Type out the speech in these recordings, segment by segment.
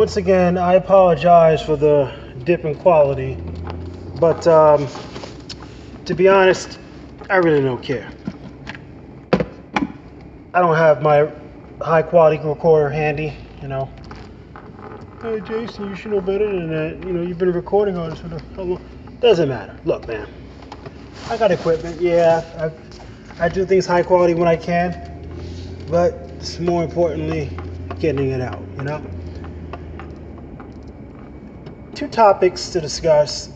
Once again, I apologize for the dip in quality, but to be honest, I really don't care. I don't have my high quality recorder handy, you know. Hey Jason, you should know better than that. You know, you've been recording on this for how long? Doesn't matter. Look, man, I got equipment. Yeah, I do things high quality when I can, but it's more importantly getting it out, you know. Two topics to discuss.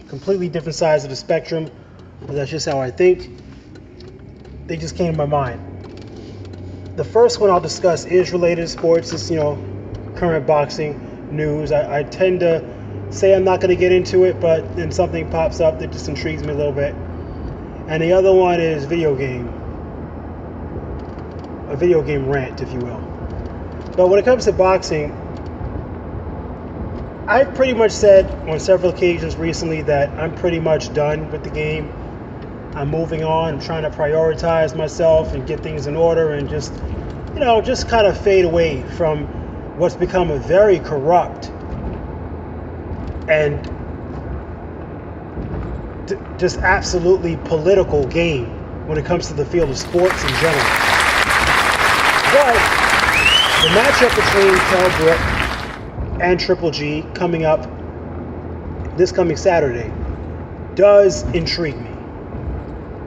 Completely different sides of the spectrum, but that's just how I think. They just came to my mind. The first one I'll discuss is related to sports. It's, you know, current boxing news. I tend to say I'm not going to get into it, but then something pops up that just intrigues me a little bit. And the other one is a video game rant, if you will. But when it comes to boxing, I've pretty much said on several occasions recently that I'm pretty much done with the game. I'm moving on. I'm trying to prioritize myself and get things in order and just, you know, just kind of fade away from what's become a very corrupt and just absolutely political game when it comes to the field of sports in general. But the matchup between Kell Brook and Triple G coming up this coming Saturday does intrigue me.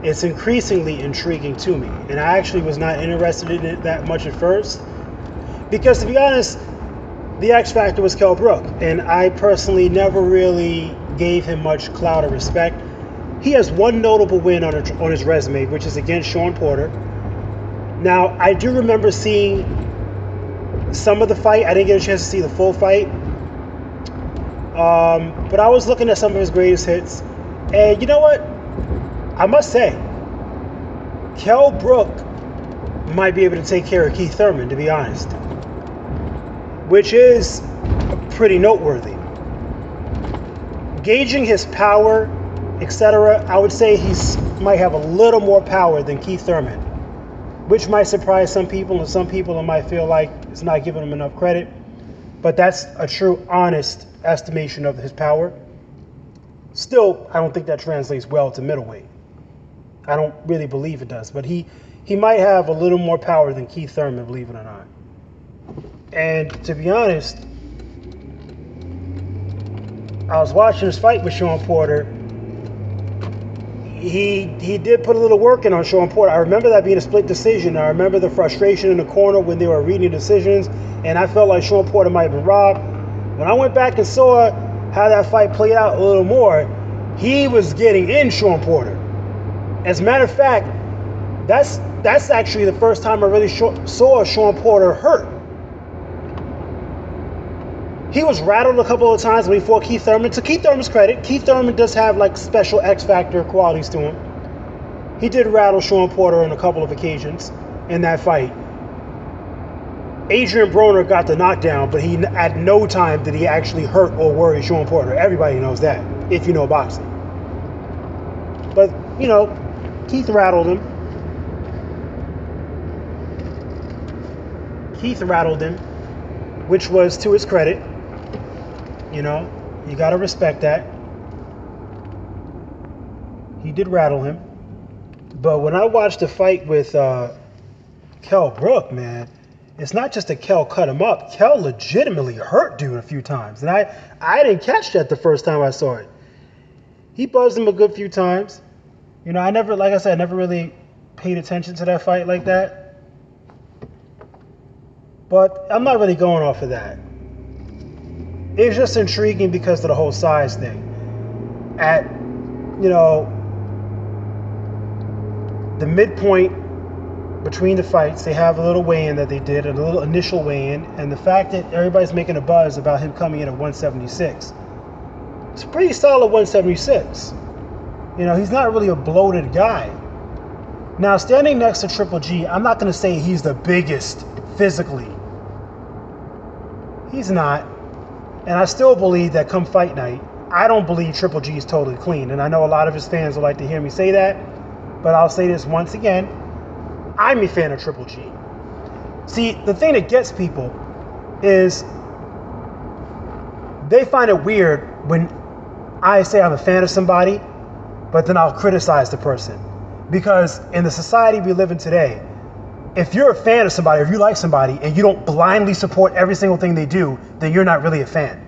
It's increasingly intriguing to me, and I actually was not interested in it that much at first because, to be honest, the X Factor was Kell Brook, and I personally never really gave him much clout or respect. He has one notable win on his resume, which is against Shawn Porter. Now, I do remember seeing some of the fight. I didn't get a chance to see the full fight, but I was looking at some of his greatest hits, and you know what? I must say, Kell Brook might be able to take care of Keith Thurman, to be honest, which is pretty noteworthy. Gauging his power, etc., I would say he might have a little more power than Keith Thurman, which might surprise some people, and some people might feel like it's not giving him enough credit, but that's a true, honest estimation of his power. Still, I don't think that translates well to middleweight. I don't really believe it does, but he might have a little more power than Keith Thurman, believe it or not. And to be honest, I was watching his fight with Shawn Porter. He did put a little work in on Shawn Porter. I remember that being a split decision. I remember the frustration in the corner when they were reading decisions, and I felt like Shawn Porter might have been robbed. When I went back and saw how that fight played out a little more, he was getting in Shawn Porter. As a matter of fact, that's actually the first time I really saw Shawn Porter hurt. He was rattled a couple of times when he fought Keith Thurman. To Keith Thurman's credit, Keith Thurman does have like special X Factor qualities to him. He did rattle Shawn Porter on a couple of occasions in that fight. Adrian Broner got the knockdown, but he at no time did he actually hurt or worry Shawn Porter. Everybody knows that, if you know boxing. But, you know, Keith rattled him. Which was to his credit. You know, you got to respect that. He did rattle him. But when I watched the fight with Kell Brook, man, it's not just that Kell cut him up. Kell legitimately hurt dude a few times. And I didn't catch that the first time I saw it. He buzzed him a good few times. You know, like I said, I never really paid attention to that fight like that. But I'm not really going off of that. It's just intriguing because of the whole size thing. At, you know, the midpoint between the fights, they have a little weigh-in that they did, a little initial weigh-in, and the fact that everybody's making a buzz about him coming in at 176. It's a pretty solid 176. You know, he's not really a bloated guy. Now, standing next to Triple G, I'm not going to say he's the biggest physically. He's not. And I still believe that come fight night, I don't believe Triple G is totally clean. And I know a lot of his fans would like to hear me say that, but I'll say this once again. I'm a fan of Triple G. See, the thing that gets people is they find it weird when I say I'm a fan of somebody, but then I'll criticize the person. Because in the society we live in today, if you're a fan of somebody, if you like somebody and you don't blindly support every single thing they do, then you're not really a fan.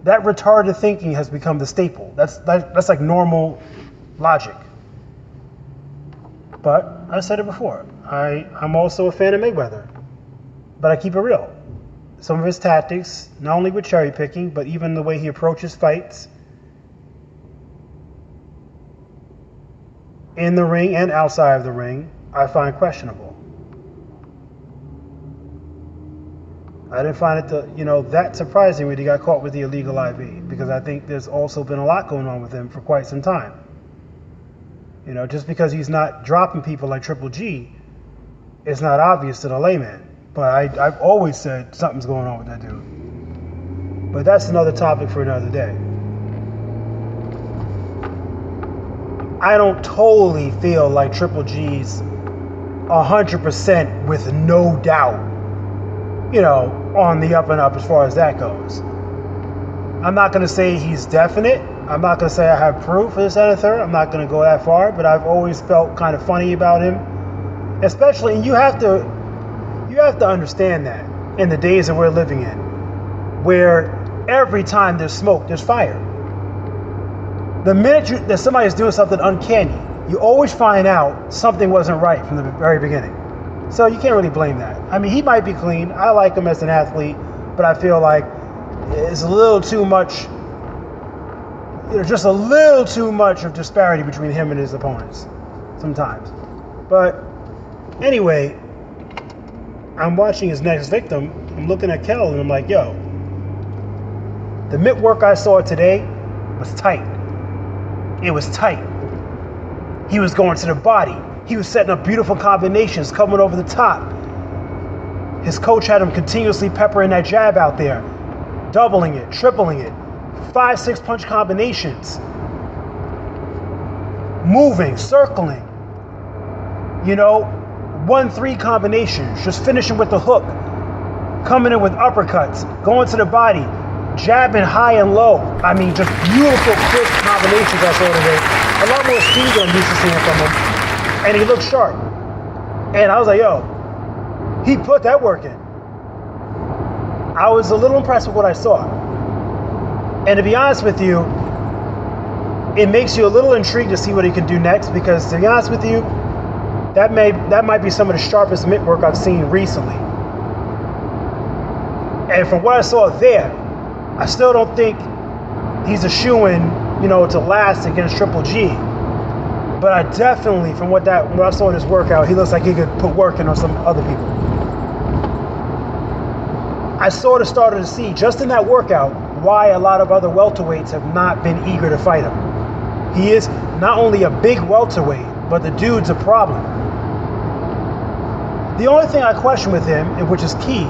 That retarded thinking has become the staple. That's like normal logic. But I said it before, I'm also a fan of Mayweather, but I keep it real. Some of his tactics, not only with cherry picking, but even the way he approaches fights in the ring and outside of the ring, I find questionable. I didn't find it that surprising when he got caught with the illegal IV, because I think there's also been a lot going on with him for quite some time. Just because he's not dropping people like Triple G, it's not obvious to the layman. But I've always said something's going on with that dude. But that's another topic for another day. I don't totally feel like Triple G's 100% with no doubt, on the up and up as far as that goes. I'm not going to say he's definite. I'm not going to say I have proof for this and a third. I'm not going to go that far, but I've always felt kind of funny about him. Especially, and you have to understand that in the days that we're living in, where every time there's smoke, there's fire. The minute that somebody's doing something uncanny, you always find out something wasn't right from the very beginning. So you can't really blame that. I mean, he might be clean. I like him as an athlete, but I feel like it's a little too much, just a little too much of disparity between him and his opponents sometimes. But anyway, I'm watching his next victim. I'm looking at Kell and I'm like, yo, the mitt work I saw today was tight. It was tight. He was going to the body. He was setting up beautiful combinations, coming over the top. His coach had him continuously peppering that jab out there, doubling it, tripling it, 5-6 punch combinations, moving, circling, 1-3 combinations, just finishing with the hook, coming in with uppercuts, going to the body, jabbing high and low. I mean, just beautiful, quick combinations I saw today. A lot more speed than I'm used to seeing from him. And he looked sharp. And I was like, yo, he put that work in. I was a little impressed with what I saw. And to be honest with you, it makes you a little intrigued to see what he can do next, because to be honest with you, that might be some of the sharpest mitt work I've seen recently. And from what I saw there, I still don't think he's a shoo-in, to last against Triple G. But I definitely, from what I saw in his workout, he looks like he could put work in on some other people. I sort of started to see, just in that workout, why a lot of other welterweights have not been eager to fight him. He is not only a big welterweight, but the dude's a problem. The only thing I question with him, and which is key,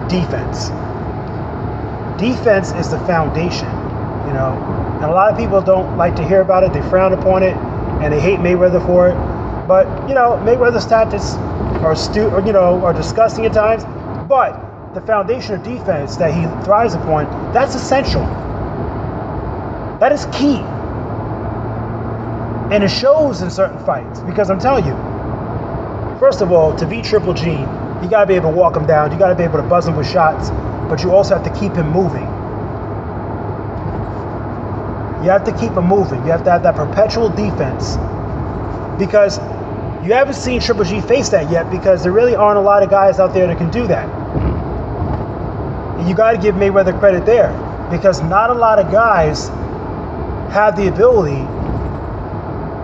defense. Defense is the foundation, And a lot of people don't like to hear about it. They frown upon it, and they hate Mayweather for it. But Mayweather's tactics are disgusting at times. But the foundation of defense that he thrives upon, that's essential. That is key. And it shows in certain fights, because I'm telling you, first of all, to beat Triple G, you got to be able to walk him down. You got to be able to buzz him with shots, but you also have to keep him moving. You have to keep him moving. You have to have that perpetual defense, because you haven't seen Triple G face that yet, because there really aren't a lot of guys out there that can do that. And you got to give Mayweather credit there, because not a lot of guys have the ability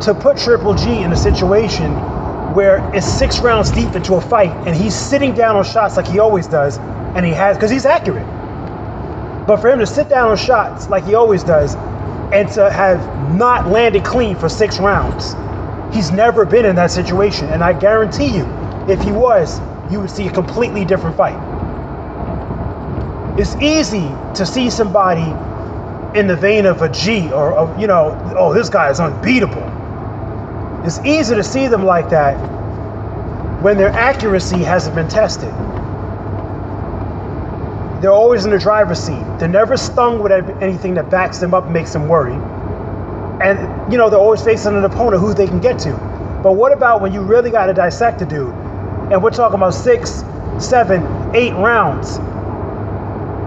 to put Triple G in a situation where it's 6 rounds deep into a fight and he's sitting down on shots like he always does, and because he's accurate. But for him to sit down on shots like he always does and to have not landed clean for 6 rounds, he's never been in that situation. And I guarantee you, if he was, you would see a completely different fight. It's easy to see somebody in the vein of a G, or oh, this guy is unbeatable. It's easy to see them like that when their accuracy hasn't been tested. They're always in the driver's seat. They're never stung with anything that backs them up and makes them worry. And, you know, they're always facing an opponent who they can get to. But what about when you really got to dissect a dude? And we're talking about 6, 7, 8 rounds.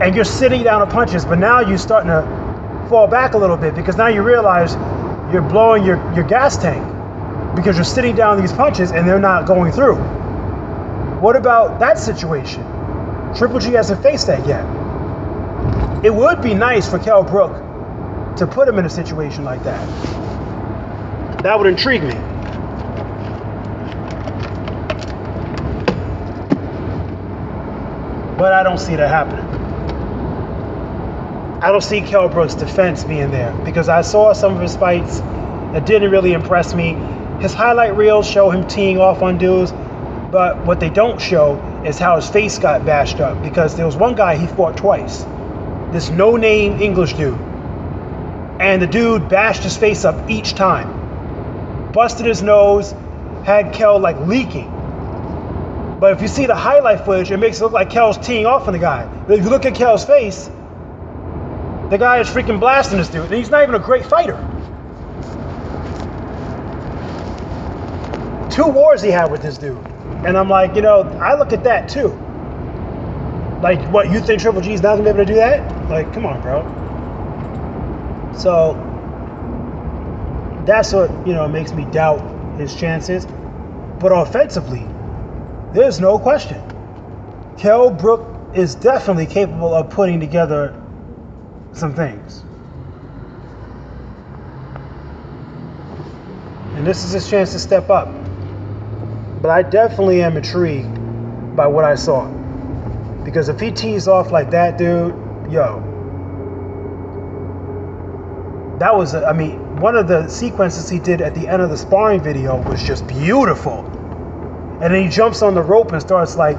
And you're sitting down on punches, but now you're starting to fall back a little bit because now you realize you're blowing your gas tank because you're sitting down these punches and they're not going through. What about that situation? Triple G hasn't faced that yet. It would be nice for Kell Brook to put him in a situation like that. That would intrigue me. But I don't see that happening. I don't see Kell Brook's defense being there because I saw some of his fights that didn't really impress me. His highlight reels show him teeing off on dudes, but what they don't show is how his face got bashed up because there was one guy he fought twice. This no-name English dude. And the dude bashed his face up each time. Busted his nose, had Kell like leaking. But if you see the highlight footage, it makes it look like Kell's teeing off on the guy. But if you look at Kell's face, the guy is freaking blasting this dude. And he's not even a great fighter. 2 wars he had with this dude. And I'm like, you know, I look at that too. Like, what, you think Triple G's not going to be able to do that? Like, come on, bro. So, that's what, you know, makes me doubt his chances. But offensively, there's no question. Kell Brook is definitely capable of putting together some things. And this is his chance to step up. But I definitely am intrigued by what I saw. Because if he tees off like that, dude, yo. That was, I mean, one of the sequences he did at the end of the sparring video was just beautiful. And then he jumps on the rope and starts like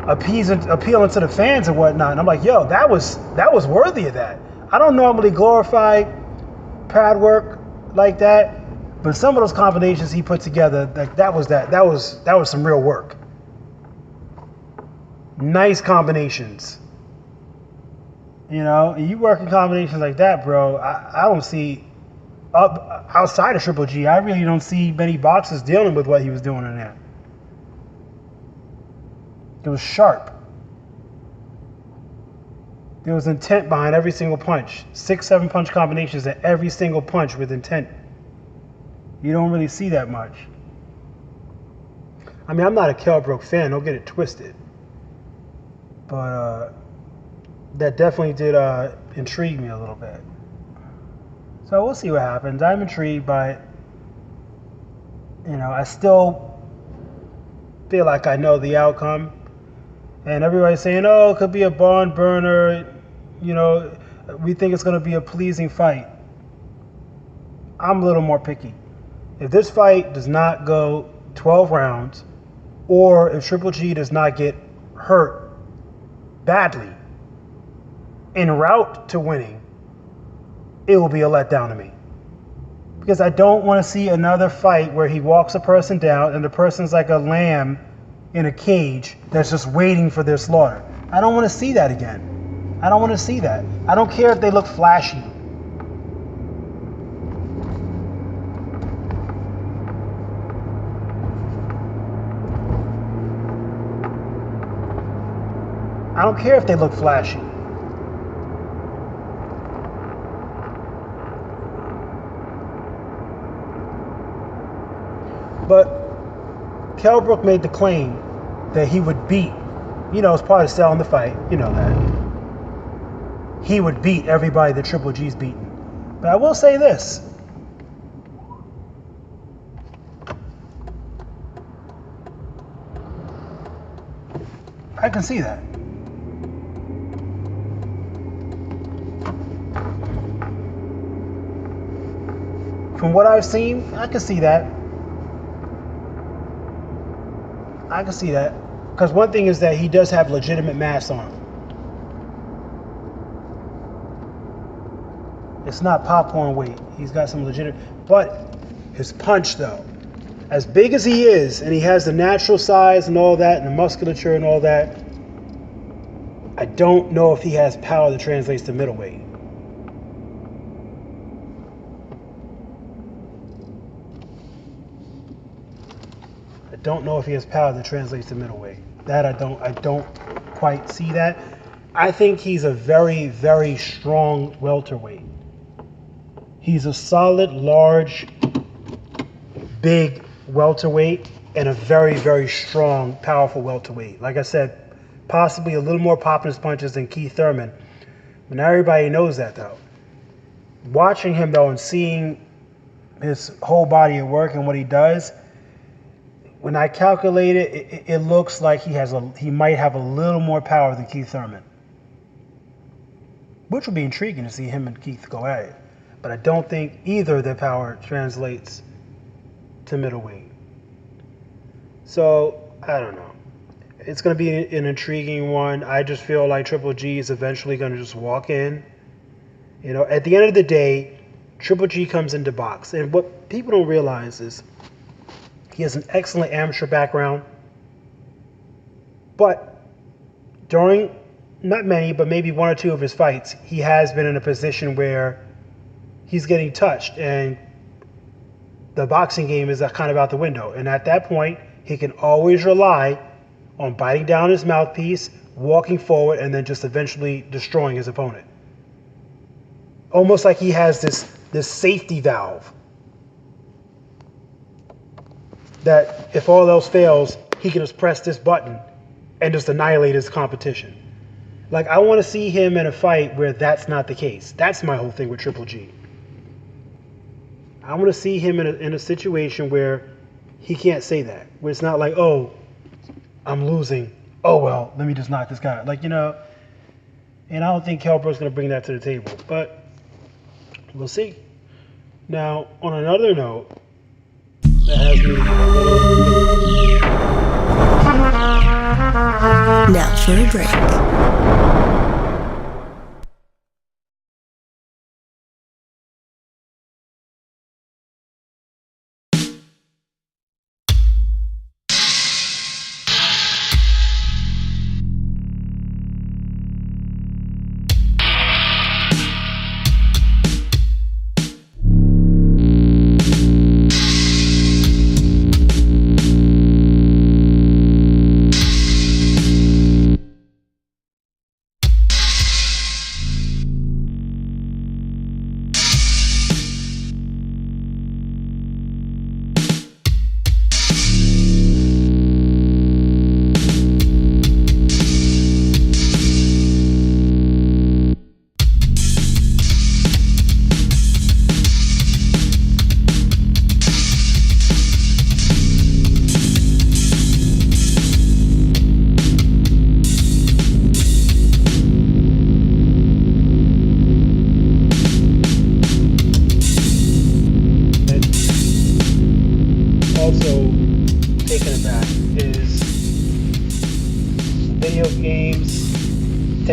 appealing to the fans and whatnot. And I'm like, yo, that was worthy of that. I don't normally glorify pad work like that. But some of those combinations he put together, that was some real work. Nice combinations. You know, you work in combinations like that, bro. I don't see outside of Triple G. I really don't see many boxers dealing with what he was doing in there. It was sharp. There was intent behind every single punch. 6, 7 punch combinations and every single punch with intent. You don't really see that much. I mean, I'm not a Kell Brook fan. Don't get it twisted. But that definitely did intrigue me a little bit. So we'll see what happens. I'm intrigued by it. You know, I still feel like I know the outcome. And everybody's saying, oh, it could be a barn burner. You know, we think it's going to be a pleasing fight. I'm a little more picky. If this fight does not go 12 rounds, or if Triple G does not get hurt badly en route to winning, it will be a letdown to me. Because I don't want to see another fight where he walks a person down and the person's like a lamb in a cage that's just waiting for their slaughter. I don't want to see that again. I don't want to see that. I don't care if they look flashy. I don't care if they look flashy. But Kell Brook made the claim that he would beat, you know, as part of selling the fight, you know that. He would beat everybody that Triple G's beaten. But I will say this. I can see that. From what I've seen, I can see that. I can see that. Because one thing is that he does have legitimate mass on him. It's not popcorn weight. He's got some legitimate. But his punch, though. as big as he is, and he has the natural size and all that, and the musculature and all that, I don't know if he has power that translates to middleweight. I don't know if he has power that translates to middleweight. That I don't quite see that. I think he's a very, very strong welterweight. He's a solid, large, big welterweight and a very, very strong, powerful welterweight. Like I said, possibly a little more pop in his punches than Keith Thurman. But not everybody knows that, though. Watching him, though, and seeing his whole body at work and what he does, when I calculate it, it looks like he might have a little more power than Keith Thurman, which would be intriguing to see him and Keith go at it. But I don't think either of their power translates to middleweight. So, I don't know. It's going to be an intriguing one. I just feel like Triple G is eventually going to just walk in. You know, at the end of the day, Triple G comes into box. And what people don't realize is he has an excellent amateur background. But during, not many, but maybe one or two of his fights, he has been in a position where he's getting touched. And the boxing game is kind of out the window. And at that point, he can always rely on biting down his mouthpiece, walking forward, and then just eventually destroying his opponent. Almost like he has this safety valve that if all else fails, he can just press this button and just annihilate his competition. Like, I want to see him in a fight where that's not the case. That's my whole thing with Triple G. I want to see him in a situation where he can't say that. Where it's not like, oh, I'm losing. Oh, well, let me just knock this guy out. Like, you know, and I don't think Kell Brook's going to bring that to the table. But we'll see. Now, on another note, that has me now for a break.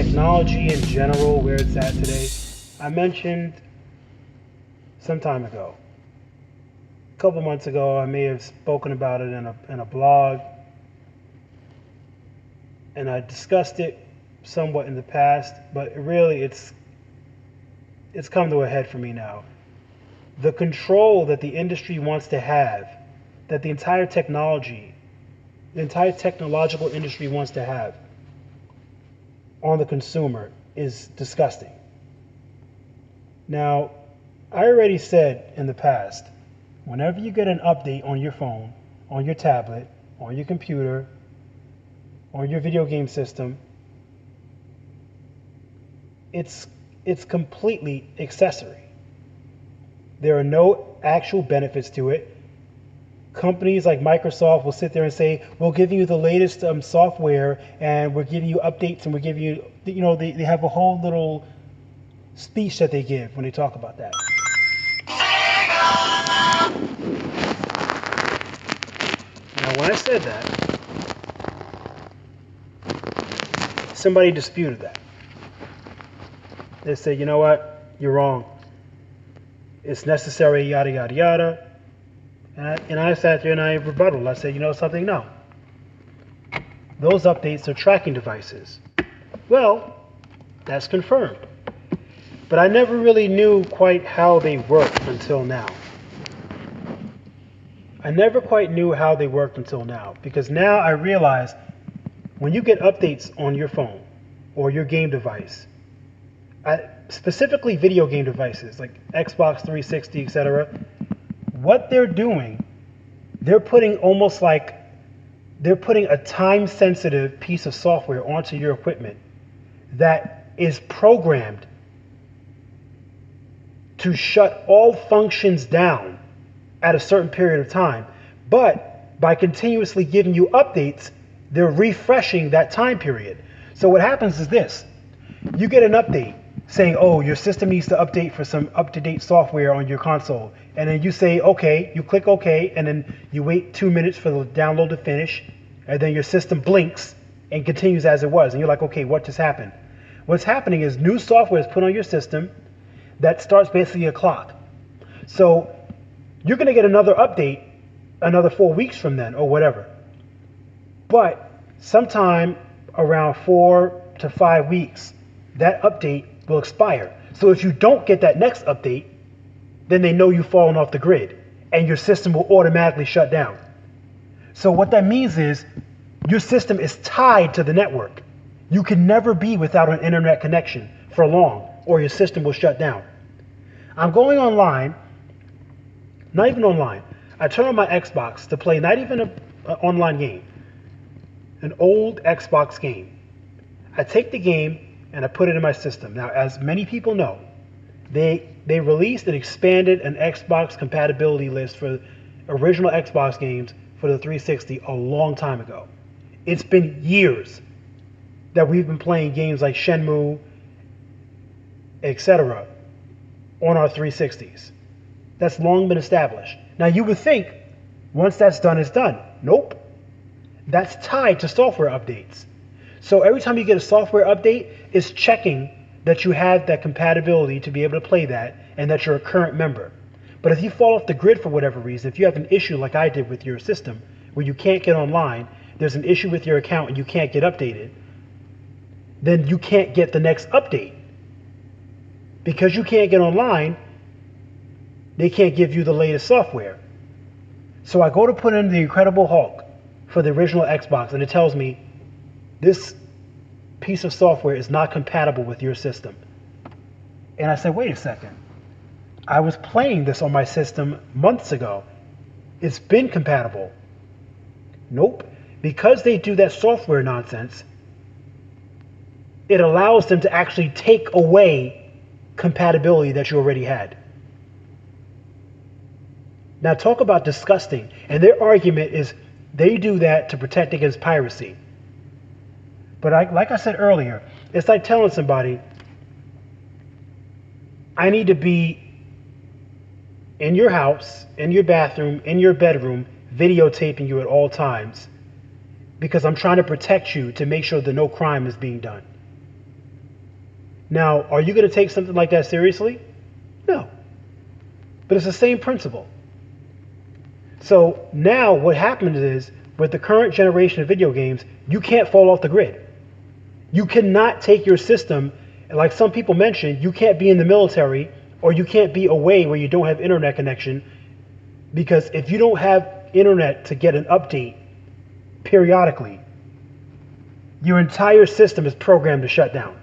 technology in general, where it's at today. I mentioned some time ago, a couple months ago, I may have spoken about it in a blog, and I discussed it somewhat in the past, but really it's come to a head for me now. The control that the industry wants to have, that the entire technological industry wants to have on the consumer is disgusting. Now, I already said in the past, whenever you get an update on your phone, on your tablet, on your computer, on your video game system, it's completely accessory. There are no actual benefits to it. Companies like Microsoft will sit there and say, we'll give you the latest software, and we're giving you updates, and we're giving you, they have a whole little speech that they give when they talk about that. Now, when I said that, somebody disputed that. They said, you know what, you're wrong. It's necessary, yada, yada, yada. And I sat there and I rebutted. I said, you know something? No. Those updates are tracking devices. Well, that's confirmed. But I never really knew quite how they worked until now. I never quite knew how they worked until now, because now I realize when you get updates on your phone or your game device, specifically video game devices like Xbox 360, etc., what they're doing, they're putting a time-sensitive piece of software onto your equipment that is programmed to shut all functions down at a certain period of time. But by continuously giving you updates, they're refreshing that time period. So what happens is this. You get an update saying, oh, your system needs to update for some up-to-date software on your console. And then you say, okay, you click okay, and then you wait 2 minutes for the download to finish, and then your system blinks and continues as it was. And you're like, okay, what just happened? What's happening is new software is put on your system that starts basically a clock. So you're going to get another update another 4 weeks from then or whatever. But sometime around 4 to 5 weeks, that update will expire. So if you don't get that next update, then they know you've fallen off the grid and your system will automatically shut down. So what that means is your system is tied to the network. You can never be without an internet connection for long, or your system will shut down. I'm going online, not even online. I turn on my Xbox to play not even an online game, an old Xbox game. I take the game and I put it in my system. Now, as many people know, they released and expanded an Xbox compatibility list for original Xbox games for the 360 a long time ago. It's been years that we've been playing games like Shenmue, etc. on our 360s. That's long been established. Now you would think once that's done, it's done. Nope. That's tied to software updates. So every time you get a software update, it's checking that you have that compatibility to be able to play that and that you're a current member. But if you fall off the grid for whatever reason, if you have an issue like I did with your system where you can't get online, there's an issue with your account and you can't get updated, then you can't get the next update. Because you can't get online, they can't give you the latest software. So I go to put in the Incredible Hulk for the original Xbox and it tells me this piece of software is not compatible with your system. And I said, wait a second. I was playing this on my system months ago. It's been compatible. Nope. Because they do that software nonsense, it allows them to actually take away compatibility that you already had. Now talk about disgusting. And their argument is they do that to protect against piracy. But like I said earlier, it's like telling somebody, I need to be in your house, in your bathroom, in your bedroom, videotaping you at all times because I'm trying to protect you to make sure that no crime is being done. Now, are you going to take something like that seriously? No. But it's the same principle. So now what happens is, with the current generation of video games, you can't fall off the grid. You cannot take your system, like some people mentioned, you can't be in the military or you can't be away where you don't have internet connection, because if you don't have internet to get an update periodically, your entire system is programmed to shut down.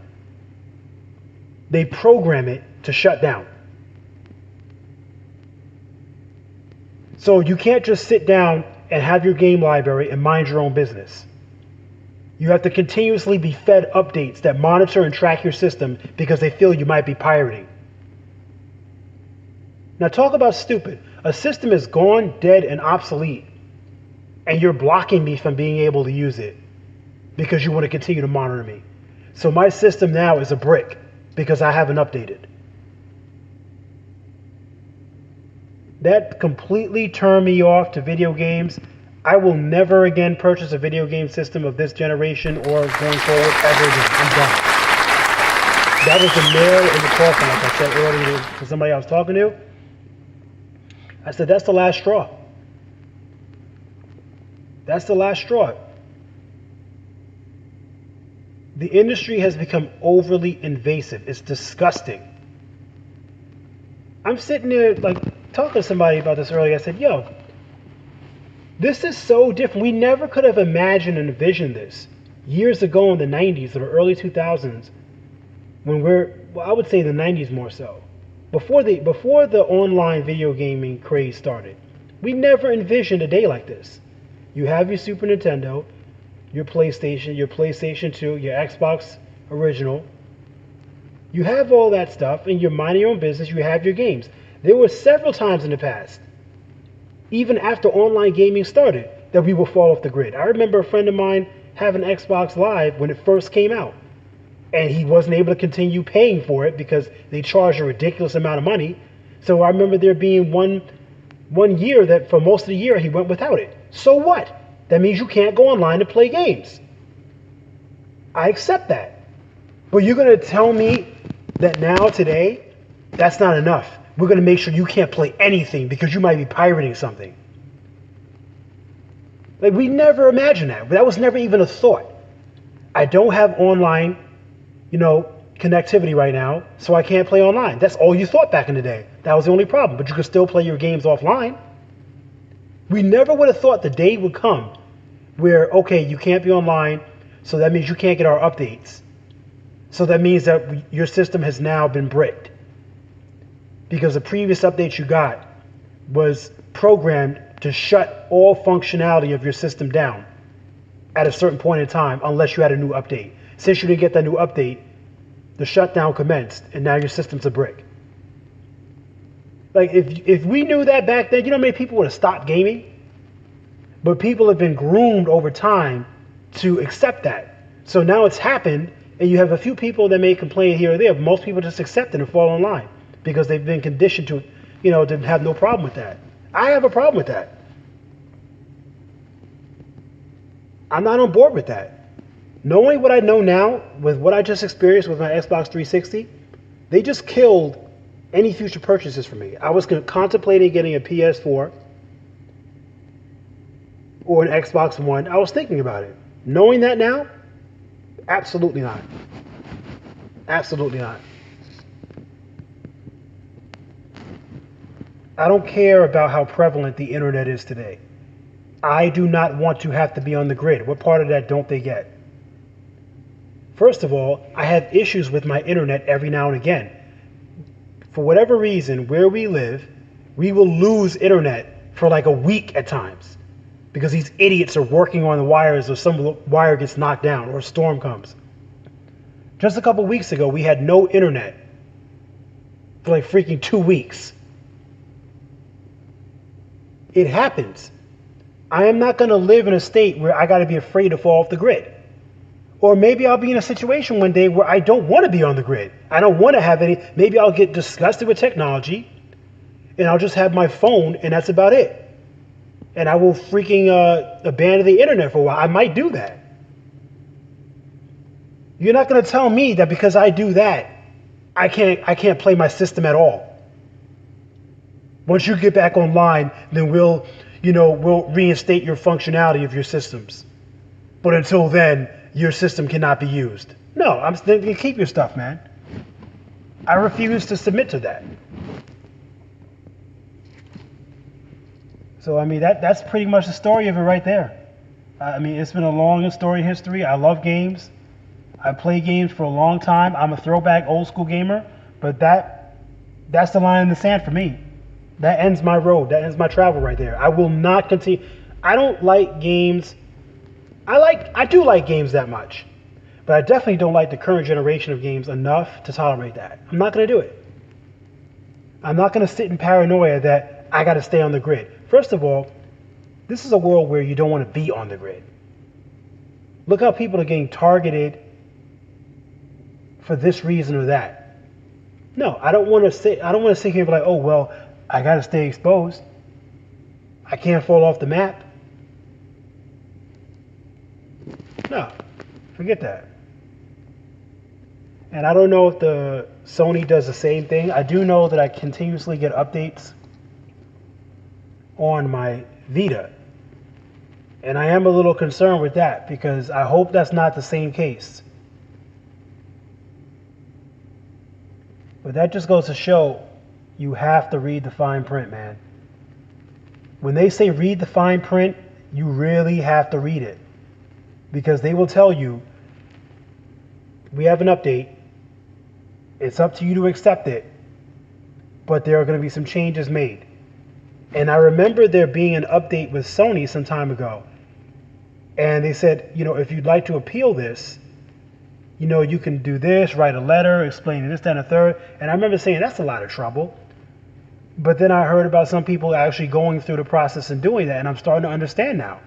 They program it to shut down. So you can't just sit down and have your game library and mind your own business. You have to continuously be fed updates that monitor and track your system because they feel you might be pirating. Now talk about stupid. A system is gone, dead, and obsolete, and you're blocking me from being able to use it because you want to continue to monitor me. So my system now is a brick because I haven't updated. That completely turned me off to video games. I will never again purchase a video game system of this generation or going forward ever again. I'm done. That was the nail in the coffin, like I said earlier to somebody I was talking to. I said, that's the last straw. That's the last straw. The industry has become overly invasive. It's disgusting. I'm sitting there like talking to somebody about this earlier. I said, yo, this is so different. We never could have imagined and envisioned this years ago in the 90s or early 2000s when I would say the 90s more so. Before the online video gaming craze started. We never envisioned a day like this. You have your Super Nintendo, your PlayStation 2, your Xbox original. You have all that stuff and you're minding your own business. You have your games. There were several times in the past, even after online gaming started, that we would fall off the grid. I remember a friend of mine having Xbox Live when it first came out, and he wasn't able to continue paying for it because they charged a ridiculous amount of money. So I remember there being one year that for most of the year he went without it. So what? That means you can't go online to play games. I accept that. But you're going to tell me that now, today, that's not enough. We're going to make sure you can't play anything because you might be pirating something. Like, we never imagined that. That was never even a thought. I don't have online, connectivity right now, so I can't play online. That's all you thought back in the day. That was the only problem. But you could still play your games offline. We never would have thought the day would come where, okay, you can't be online, so that means you can't get our updates. So that means that your system has now been bricked. Because the previous update you got was programmed to shut all functionality of your system down at a certain point in time unless you had a new update. Since you didn't get that new update, the shutdown commenced and now your system's a brick. Like, if we knew that back then, you know how many people would have stopped gaming? But people have been groomed over time to accept that. So now it's happened, and you have a few people that may complain here or there, but most people just accept it and fall in line because they've been conditioned to, to have no problem with that. I have a problem with that. I'm not on board with that. Knowing what I know now, with what I just experienced with my Xbox 360, they just killed any future purchases for me. I was contemplating getting a PS4 or an Xbox One. I was thinking about it. Knowing that now, absolutely not. Absolutely not. I don't care about how prevalent the internet is today. I do not want to have to be on the grid. What part of that don't they get? First of all, I have issues with my internet every now and again. For whatever reason, where we live, we will lose internet for like a week at times because these idiots are working on the wires or some wire gets knocked down or a storm comes. Just a couple weeks ago, we had no internet for like freaking 2 weeks. It happens. I am not going to live in a state where I got to be afraid to fall off the grid. Or maybe I'll be in a situation one day where I don't want to be on the grid. I don't want to have any. Maybe I'll get disgusted with technology and I'll just have my phone and that's about it. And I will freaking abandon the internet for a while. I might do that. You're not going to tell me that because I do that, I can't play my system at all. Once you get back online, then we'll reinstate your functionality of your systems. But until then, your system cannot be used. No, I'm thinking keep your stuff, man. I refuse to submit to that. So, I mean, that's pretty much the story of it right there. I mean, it's been a long story history. I love games. I play games for a long time. I'm a throwback old school gamer, but that's the line in the sand for me. That ends my road. That ends my travel right there. I will not continue. I don't like games. I do like games that much, but I definitely don't like the current generation of games enough to tolerate that. I'm not going to do it. I'm not going to sit in paranoia that I got to stay on the grid. First of all, this is a world where you don't want to be on the grid. Look how people are getting targeted for this reason or that. No, I don't want to sit here and be like, oh, well, I got to stay exposed. I can't fall off the map. No, forget that. And I don't know if the Sony does the same thing. I do know that I continuously get updates on my Vita. And I am a little concerned with that because I hope that's not the same case. But that just goes to show you have to read the fine print, man. When they say read the fine print, you really have to read it. Because they will tell you, we have an update. It's up to you to accept it. But there are going to be some changes made. And I remember there being an update with Sony some time ago. And they said, if you'd like to appeal this, you can do this, write a letter, explain this, that, and a third. And I remember saying, that's a lot of trouble. But then I heard about some people actually going through the process and doing that. And I'm starting to understand now.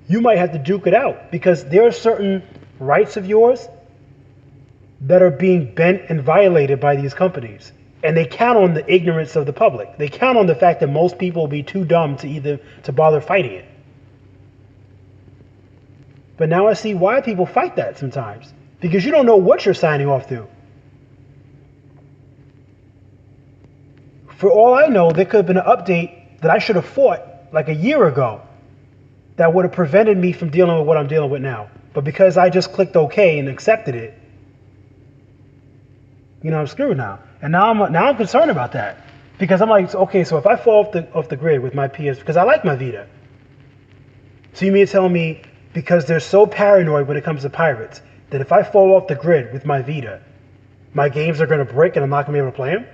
You might have to duke it out because there are certain rights of yours that are being bent and violated by these companies. And they count on the ignorance of the public. They count on the fact that most people will be too dumb to bother fighting it. But now I see why people fight that sometimes. Because you don't know what you're signing off to. For all I know, there could have been an update that I should have fought like a year ago that would have prevented me from dealing with what I'm dealing with now. But because I just clicked OK and accepted it, I'm screwed now. And now I'm concerned about that. Because I'm like, okay, so if I fall off the grid with my PS, because I like my Vita. So you mean telling me, because they're so paranoid when it comes to pirates, that if I fall off the grid with my Vita, my games are going to break and I'm not going to be able to play them?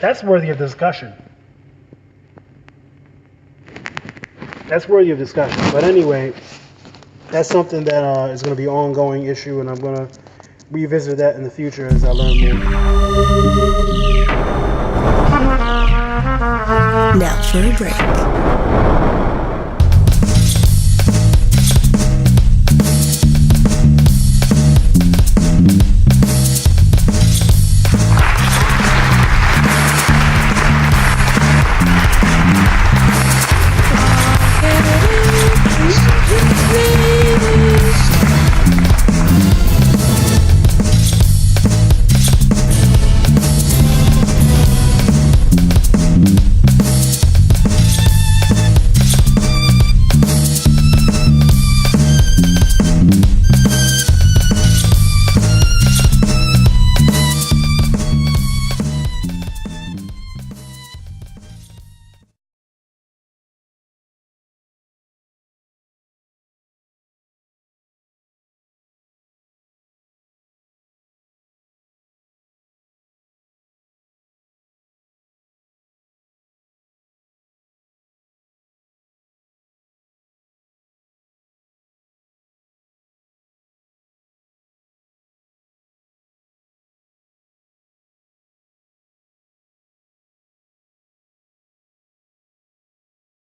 That's worthy of discussion. That's worthy of discussion. But anyway, that's something that is going to be an ongoing issue, and I'm going to revisit that in the future as I learn more. Now for a break.